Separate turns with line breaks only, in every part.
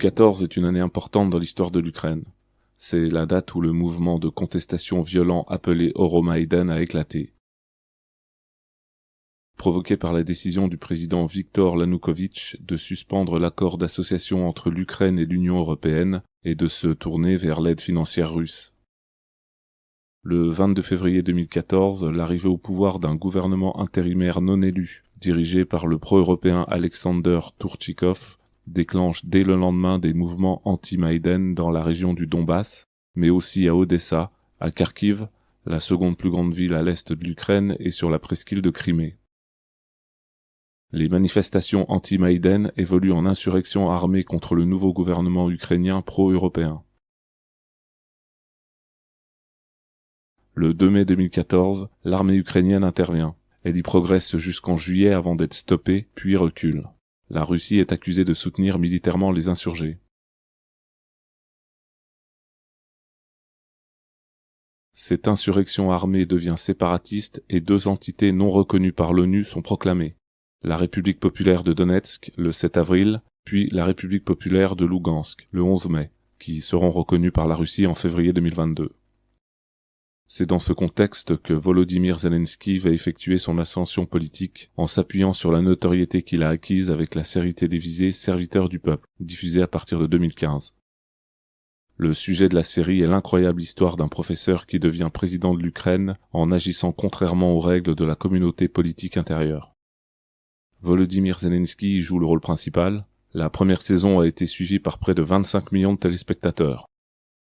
2014 est une année importante dans l'histoire de l'Ukraine. C'est la date où le mouvement de contestation violent appelé Euromaïdan a éclaté. Provoqué par la décision du président Viktor Yanukovych de suspendre l'accord d'association entre l'Ukraine et l'Union européenne et de se tourner vers l'aide financière russe. Le 22 février 2014, l'arrivée au pouvoir d'un gouvernement intérimaire non élu, dirigé par le pro-européen Alexander Tourchikov, déclenche dès le lendemain des mouvements anti-Maïdan dans la région du Donbass, mais aussi à Odessa, à Kharkiv, la seconde plus grande ville à l'est de l'Ukraine et sur la presqu'île de Crimée. Les manifestations anti-Maïdan évoluent en insurrection armée contre le nouveau gouvernement ukrainien pro-européen. Le 2 mai 2014, l'armée ukrainienne intervient. Elle y progresse jusqu'en juillet avant d'être stoppée, puis recule. La Russie est accusée de soutenir militairement les insurgés. Cette insurrection armée devient séparatiste et deux entités non reconnues par l'ONU sont proclamées. La République populaire de Donetsk le 7 avril, puis la République populaire de Lougansk le 11 mai, qui seront reconnues par la Russie en février 2022. C'est dans ce contexte que Volodymyr Zelensky va effectuer son ascension politique en s'appuyant sur la notoriété qu'il a acquise avec la série télévisée Serviteur du peuple, diffusée à partir de 2015. Le sujet de la série est l'incroyable histoire d'un professeur qui devient président de l'Ukraine en agissant contrairement aux règles de la communauté politique intérieure. Volodymyr Zelensky y joue le rôle principal. La première saison a été suivie par près de 25 millions de téléspectateurs.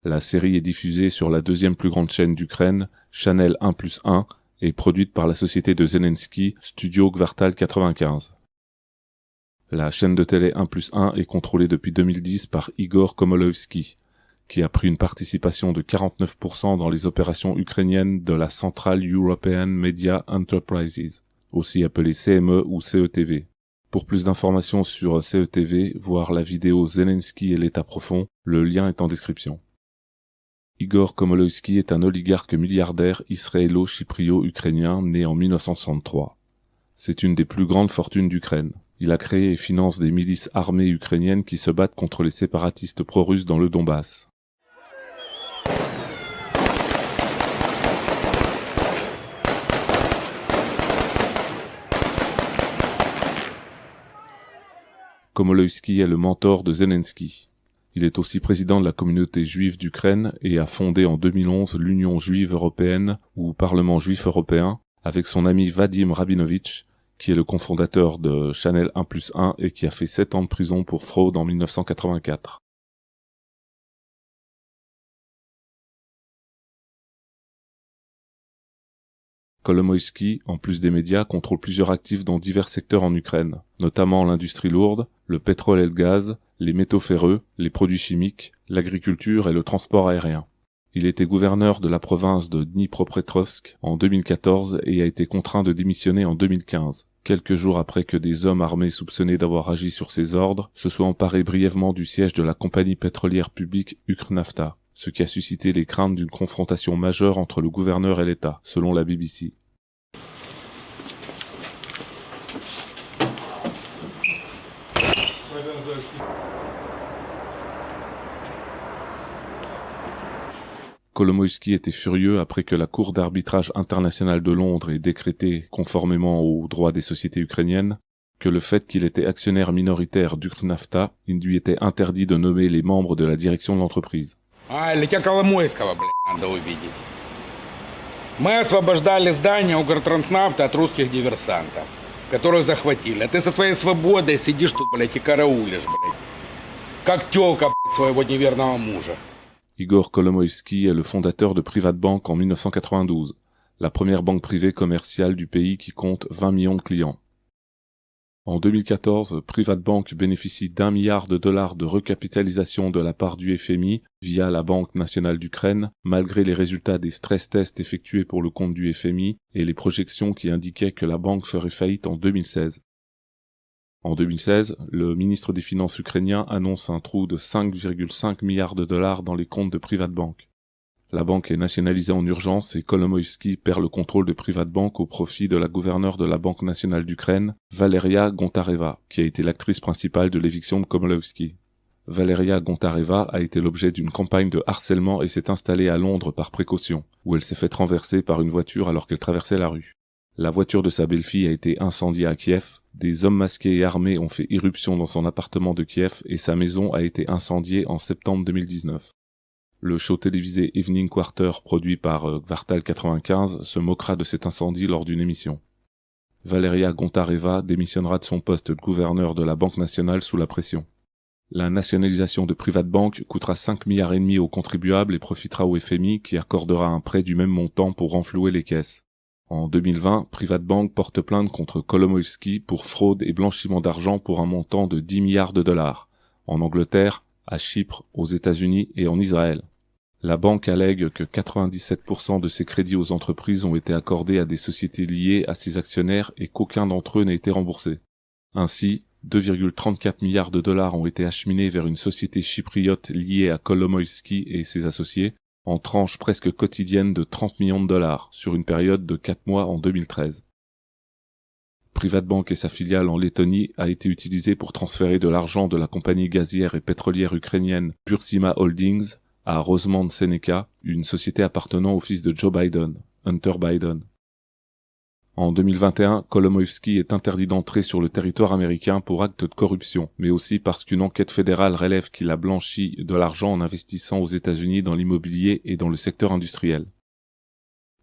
La série est diffusée sur la deuxième plus grande chaîne d'Ukraine, Channel 1+1, et produite par la société de Zelensky, Studio Kvartal 95. La chaîne de télé 1+1 est contrôlée depuis 2010 par Igor Komolovsky, qui a pris une participation de 49% dans les opérations ukrainiennes de la Central European Media Enterprises, aussi appelée CME ou CETV. Pour plus d'informations sur CETV, voir la vidéo Zelensky et l'État profond, le lien est en description. Igor Komolovsky est un oligarque milliardaire israélo-chyprio-ukrainien né en 1963. C'est une des plus grandes fortunes d'Ukraine. Il a créé et finance des milices armées ukrainiennes qui se battent contre les séparatistes pro-russes dans le Donbass. Komolovsky est le mentor de Zelensky. Il est aussi président de la communauté juive d'Ukraine et a fondé en 2011 l'Union juive européenne ou Parlement juif européen avec son ami Vadim Rabinovitch, qui est le cofondateur de Channel 1+1 et qui a fait 7 ans de prison pour fraude en 1984. Kolomoïski, en plus des médias, contrôle plusieurs actifs dans divers secteurs en Ukraine, notamment l'industrie lourde, le pétrole et le gaz, les métaux ferreux, les produits chimiques, l'agriculture et le transport aérien. Il était gouverneur de la province de Dnipropetrovsk en 2014 et a été contraint de démissionner en 2015, quelques jours après que des hommes armés soupçonnés d'avoir agi sur ses ordres se soient emparés brièvement du siège de la compagnie pétrolière publique Ukhnafta, ce qui a suscité les craintes d'une confrontation majeure entre le gouverneur et l'État, selon la BBC. Kolomoïski était furieux après que la Cour d'arbitrage internationale de Londres ait décrété, conformément aux droits des sociétés ukrainiennes, que le fait qu'il était actionnaire minoritaire d'Ukhnafta, il lui était interdit de nommer les membres de la direction de l'entreprise.
Для тебя Коломойского, надо увидеть. Мы освобождали здание Укртранснафта от русских диверсантов, которых захватили. А ты со своей свободой сидишь тут, и караулишь, как тёлка, своего неверного мужа.
Igor Kolomoïski est le fondateur de Privatbank en 1992, la première banque privée commerciale du pays qui compte 20 millions de clients. En 2014, Privatbank bénéficie d'1 milliard de dollars de recapitalisation de la part du FMI via la Banque nationale d'Ukraine, malgré les résultats des stress tests effectués pour le compte du FMI et les projections qui indiquaient que la banque ferait faillite en 2016. En 2016, le ministre des Finances ukrainien annonce un trou de 5,5 milliards de dollars dans les comptes de Privatbank. La banque est nationalisée en urgence et Kolomoïski perd le contrôle de Privatbank au profit de la gouverneure de la Banque nationale d'Ukraine, Valeria Gontareva, qui a été l'actrice principale de l'éviction de Komolovsky. Valeria Gontareva a été l'objet d'une campagne de harcèlement et s'est installée à Londres par précaution, où elle s'est fait renverser par une voiture alors qu'elle traversait la rue. La voiture de sa belle-fille a été incendiée à Kiev, des hommes masqués et armés ont fait irruption dans son appartement de Kiev et sa maison a été incendiée en septembre 2019. Le show télévisé Evening Quarter produit par Kvartal 95 se moquera de cet incendie lors d'une émission. Valeria Gontareva démissionnera de son poste de gouverneur de la Banque nationale sous la pression. La nationalisation de Privatbank coûtera 5,5 milliards aux contribuables et profitera au FMI qui accordera un prêt du même montant pour renflouer les caisses. En 2020, Privatbank porte plainte contre Kolomoïski pour fraude et blanchiment d'argent pour un montant de 10 milliards de dollars, en Angleterre, à Chypre, aux États-Unis et en Israël. La banque allègue que 97% de ses crédits aux entreprises ont été accordés à des sociétés liées à ses actionnaires et qu'aucun d'entre eux n'a été remboursé. Ainsi, 2,34 milliards de dollars ont été acheminés vers une société chypriote liée à Kolomoïski et ses associés, en tranches presque quotidiennes de 30 millions de dollars, sur une période de 4 mois en 2013. Privatbank et sa filiale en Lettonie a été utilisée pour transférer de l'argent de la compagnie gazière et pétrolière ukrainienne Bursima Holdings à Rosemont Seneca, une société appartenant au fils de Joe Biden, Hunter Biden. En 2021, Kolomoïski est interdit d'entrer sur le territoire américain pour acte de corruption, mais aussi parce qu'une enquête fédérale relève qu'il a blanchi de l'argent en investissant aux États-Unis dans l'immobilier et dans le secteur industriel.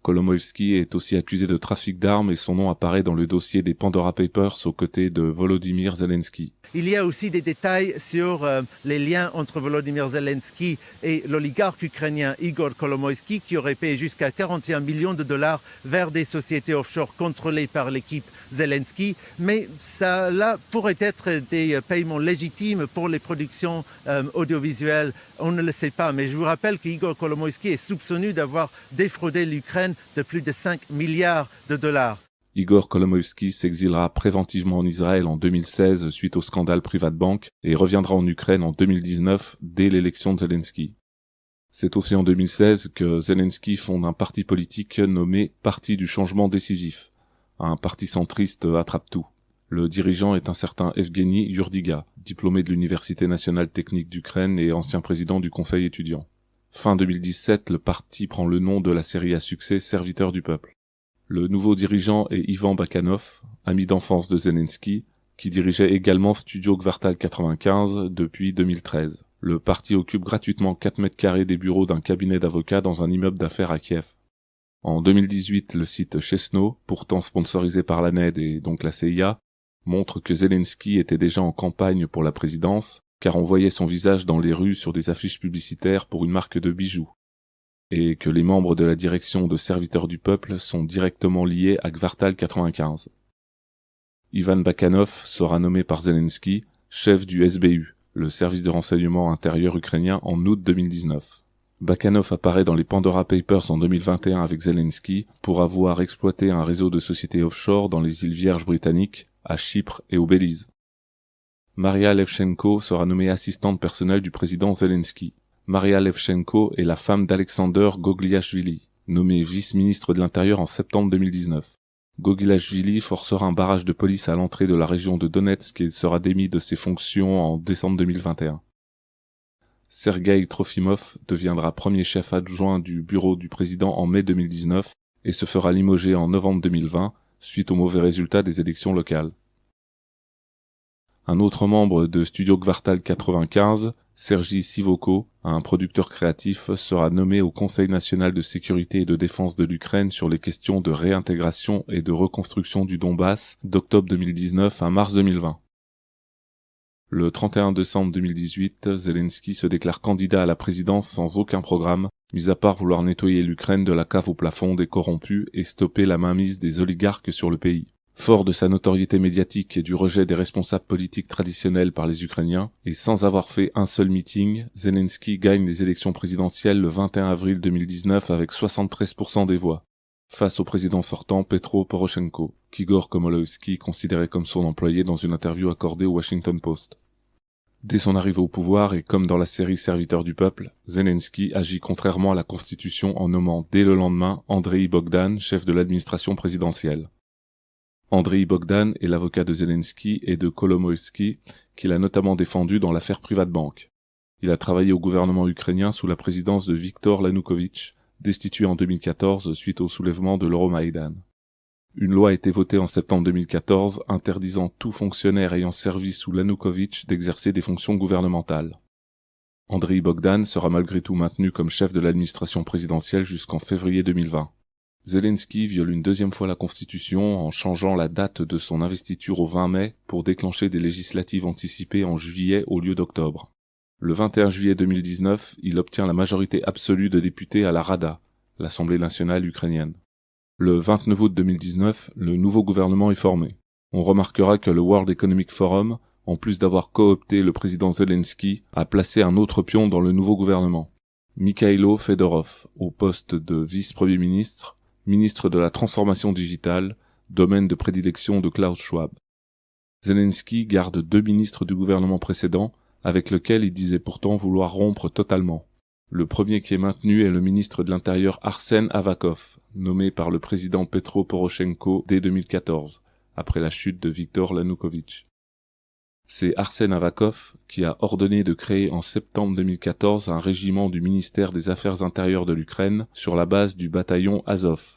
Kolomoïski est aussi accusé de trafic d'armes et son nom apparaît dans le dossier des Pandora Papers aux côtés de Volodymyr Zelensky.
Il y a aussi des détails sur les liens entre Volodymyr Zelensky et l'oligarque ukrainien Igor Kolomoïski qui aurait payé jusqu'à 41 millions de dollars vers des sociétés offshore contrôlées par l'équipe Zelensky. Mais ça là pourrait être des paiements légitimes pour les productions audiovisuelles. On ne le sait pas, mais je vous rappelle qu'Igor Kolomoïski est soupçonné d'avoir défraudé l'Ukraine de plus de 5 milliards de dollars.
Igor Kolomoïski s'exilera préventivement en Israël en 2016 suite au scandale Privatbank et reviendra en Ukraine en 2019 dès l'élection de Zelensky. C'est aussi en 2016 que Zelensky fonde un parti politique nommé Parti du changement décisif, un parti centriste attrape-tout. Le dirigeant est un certain Evgeny Yurdiga, diplômé de l'Université nationale technique d'Ukraine et ancien président du conseil étudiant. Fin 2017, le parti prend le nom de la série à succès Serviteurs du peuple. Le nouveau dirigeant est Ivan Bakanov, ami d'enfance de Zelensky, qui dirigeait également Studio Kvartal 95 depuis 2013. Le parti occupe gratuitement 4 mètres carrés des bureaux d'un cabinet d'avocats dans un immeuble d'affaires à Kiev. En 2018, le site Chesno, pourtant sponsorisé par la NED et donc la CIA, montre que Zelensky était déjà en campagne pour la présidence, car on voyait son visage dans les rues sur des affiches publicitaires pour une marque de bijoux, et que les membres de la direction de Serviteurs du Peuple sont directement liés à Kvartal 95. Ivan Bakanov sera nommé par Zelensky chef du SBU, le service de renseignement intérieur ukrainien, en août 2019. Bakanov apparaît dans les Pandora Papers en 2021 avec Zelensky pour avoir exploité un réseau de sociétés offshore dans les îles Vierges britanniques, à Chypre et au Belize. Maria Levchenko sera nommée assistante personnelle du président Zelensky. Maria Levchenko est la femme d'Alexander Gogliashvili, nommé vice-ministre de l'Intérieur en septembre 2019. Gogliashvili forcera un barrage de police à l'entrée de la région de Donetsk et sera démis de ses fonctions en décembre 2021. Sergei Trofimov deviendra premier chef adjoint du bureau du président en mai 2019 et se fera limoger en novembre 2020 suite aux mauvais résultats des élections locales. Un autre membre de Studio Kvartal 95, Sergi Sivoko, un producteur créatif, sera nommé au Conseil national de sécurité et de défense de l'Ukraine sur les questions de réintégration et de reconstruction du Donbass d'octobre 2019 à mars 2020. Le 31 décembre 2018, Zelensky se déclare candidat à la présidence sans aucun programme, mis à part vouloir nettoyer l'Ukraine de la cave au plafond des corrompus et stopper la mainmise des oligarques sur le pays. Fort de sa notoriété médiatique et du rejet des responsables politiques traditionnels par les Ukrainiens, et sans avoir fait un seul meeting, Zelensky gagne les élections présidentielles le 21 avril 2019 avec 73% des voix, face au président sortant Petro Poroshenko, qu'Igor Kolomoïski considérait comme son employé dans une interview accordée au Washington Post. Dès son arrivée au pouvoir et comme dans la série Serviteurs du peuple, Zelensky agit contrairement à la Constitution en nommant dès le lendemain Andrei Bogdan chef de l'administration présidentielle. Andriy Bogdan est l'avocat de Zelensky et de Kolomoïski, qu'il a notamment défendu dans l'affaire PrivatBank. Il a travaillé au gouvernement ukrainien sous la présidence de Viktor Yanukovych, destitué en 2014 suite au soulèvement de l'Euromaïdan. Une loi a été votée en septembre 2014 interdisant tout fonctionnaire ayant servi sous Yanukovych d'exercer des fonctions gouvernementales. Andriy Bogdan sera malgré tout maintenu comme chef de l'administration présidentielle jusqu'en février 2020. Zelensky viole une deuxième fois la Constitution en changeant la date de son investiture au 20 mai pour déclencher des législatives anticipées en juillet au lieu d'octobre. Le 21 juillet 2019, il obtient la majorité absolue de députés à la Rada, l'Assemblée nationale ukrainienne. Le 29 août 2019, le nouveau gouvernement est formé. On remarquera que le World Economic Forum, en plus d'avoir coopté le président Zelensky, a placé un autre pion dans le nouveau gouvernement. Mikhailo Fedorov, au poste de vice-premier ministre, ministre de la transformation digitale, domaine de prédilection de Klaus Schwab. Zelensky garde 2 ministres du gouvernement précédent, avec lequel il disait pourtant vouloir rompre totalement. Le premier qui est maintenu est le ministre de l'Intérieur Arsen Avakov, nommé par le président Petro Poroshenko dès 2014, après la chute de Viktor Yanukovych. C'est Arsen Avakov qui a ordonné de créer en septembre 2014 un régiment du ministère des Affaires intérieures de l'Ukraine sur la base du bataillon Azov.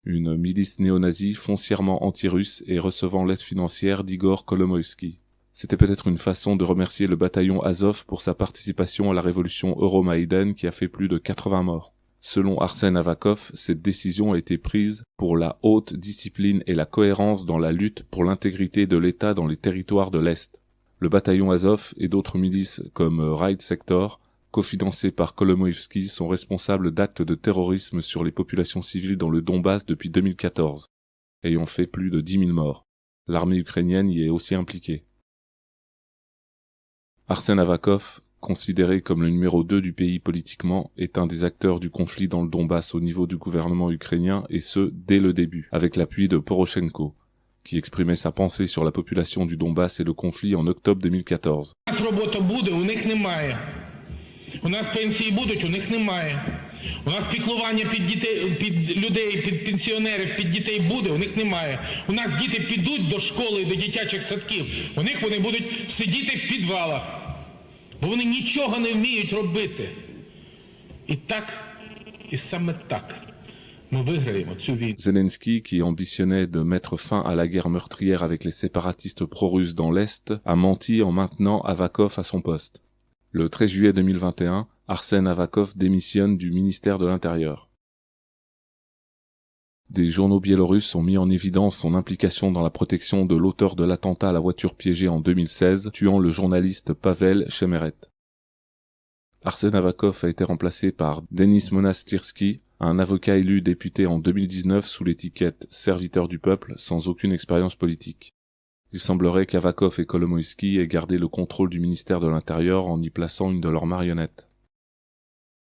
Une milice néo-nazie foncièrement anti-russe et recevant l'aide financière d'Igor Kolomoïski. C'était peut-être une façon de remercier le bataillon Azov pour sa participation à la révolution Euromaïdan qui a fait plus de 80 morts. Selon Arsen Avakov, cette décision a été prise pour la haute discipline et la cohérence dans la lutte pour l'intégrité de l'État dans les territoires de l'Est. Le bataillon Azov et d'autres milices comme Right Sector, cofinancées par Kolomoïski, sont responsables d'actes de terrorisme sur les populations civiles dans le Donbass depuis 2014, ayant fait plus de 10 000 morts. L'armée ukrainienne y est aussi impliquée. Arsen Avakov, considéré comme le numéro 2 du pays politiquement, est un des acteurs du conflit dans le Donbass au niveau du gouvernement ukrainien, et ce, dès le début, avec l'appui de Poroshenko, qui exprimait sa pensée sur la population du Donbass et le conflit en octobre 2014.
У нас пенсії будуть, у них немає. У нас піклування під людей, під пенсіонерів, під дітей буде, у них немає. У нас діти підуть до школи, до дитячих садків, у них вони будуть сидіти в підвалах, бо вони нічого не вміють робити. І так, і саме так ми виграємо цю війну.
Zelensky, qui ambitionnait de mettre fin à la guerre meurtrière avec les séparatistes pro-russes dans l'Est, a menti en maintenant Avakov à son poste. Le 13 juillet 2021, Arsen Avakov démissionne du ministère de l'Intérieur. Des journaux biélorusses ont mis en évidence son implication dans la protection de l'auteur de l'attentat à la voiture piégée en 2016, tuant le journaliste Pavel Chemeret. Arsen Avakov a été remplacé par Denis Monastyrsky, un avocat élu député en 2019 sous l'étiquette « serviteur du peuple » sans aucune expérience politique. Il semblerait qu'Avakov et Kolomoïski aient gardé le contrôle du ministère de l'Intérieur en y plaçant une de leurs marionnettes.